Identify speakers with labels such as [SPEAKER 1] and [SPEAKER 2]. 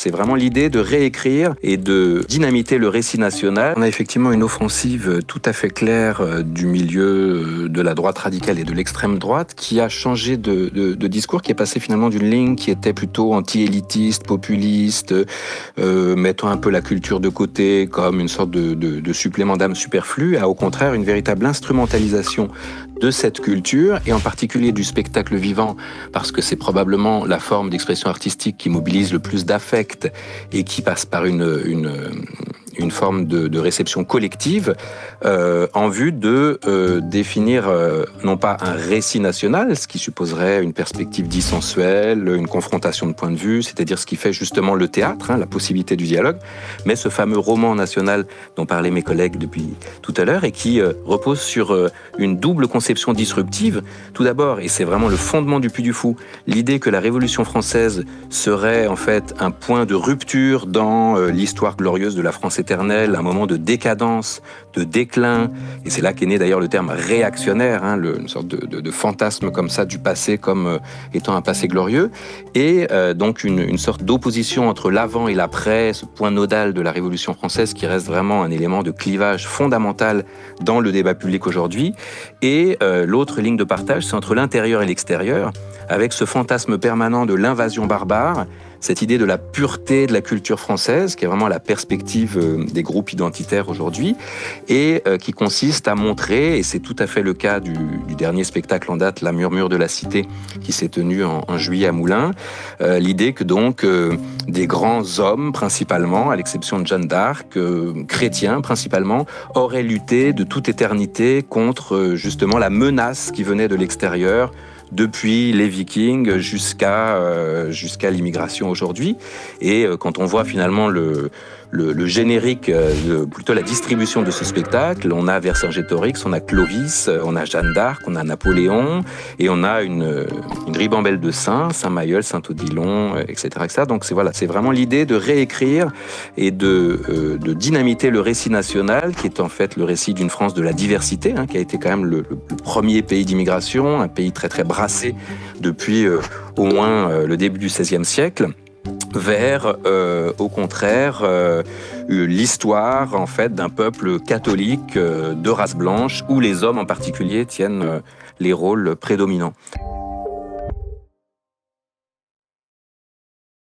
[SPEAKER 1] C'est vraiment l'idée de réécrire et de dynamiter le récit national. On a effectivement une offensive tout à fait claire du milieu de la droite radicale et de l'extrême droite qui a changé de discours, qui est passé finalement d'une ligne qui était plutôt anti-élitiste, populiste, mettant un peu la culture de côté comme une sorte de supplément d'âme superflu, à au contraire une véritable instrumentalisation de cette culture, et en particulier du spectacle vivant, parce que c'est probablement la forme d'expression artistique qui mobilise le plus d'affect et qui passe par une forme de réception collective en vue de définir non pas un récit national, ce qui supposerait une perspective dissensuelle, une confrontation de points de vue, c'est-à-dire ce qui fait justement le théâtre, la possibilité du dialogue, mais ce fameux roman national dont parlaient mes collègues depuis tout à l'heure et qui repose sur une double conception disruptive. Tout d'abord, et c'est vraiment le fondement du Puy du Fou, l'idée que la Révolution française serait en fait un point de rupture dans l'histoire glorieuse de la France éternelle, un moment de décadence, de déclin, et c'est là qu'est né d'ailleurs le terme réactionnaire, une sorte de fantasme comme ça du passé comme étant un passé glorieux, et donc une sorte d'opposition entre l'avant et l'après, ce point nodal de la Révolution française qui reste vraiment un élément de clivage fondamental dans le débat public aujourd'hui, et l'autre ligne de partage, c'est entre l'intérieur et l'extérieur, avec ce fantasme permanent de l'invasion barbare, cette idée de la pureté de la culture française, qui est vraiment la perspective des groupes identitaires aujourd'hui, et qui consiste à montrer, et c'est tout à fait le cas du dernier spectacle en date, La Murmure de la Cité, qui s'est tenu en juillet à Moulins, l'idée que donc des grands hommes, principalement, à l'exception de Jeanne d'Arc, chrétiens principalement, auraient lutté de toute éternité contre justement la menace qui venait de l'extérieur, depuis les Vikings jusqu'à l'immigration aujourd'hui. Et quand on voit finalement le générique, plutôt la distribution de ce spectacle, on a Vercingétorix, on a Clovis, on a Jeanne d'Arc, on a Napoléon, et on a une ribambelle de saints, Saint-Mailleul, Saint-Odilon, etc., etc. Donc c'est vraiment l'idée de réécrire et de dynamiter le récit national, qui est en fait le récit d'une France de la diversité, qui a été quand même le premier pays d'immigration, un pays très très brassé depuis au moins le début du XVIe siècle, vers, au contraire, l'histoire en fait d'un peuple catholique de race blanche, où les hommes en particulier tiennent les rôles prédominants.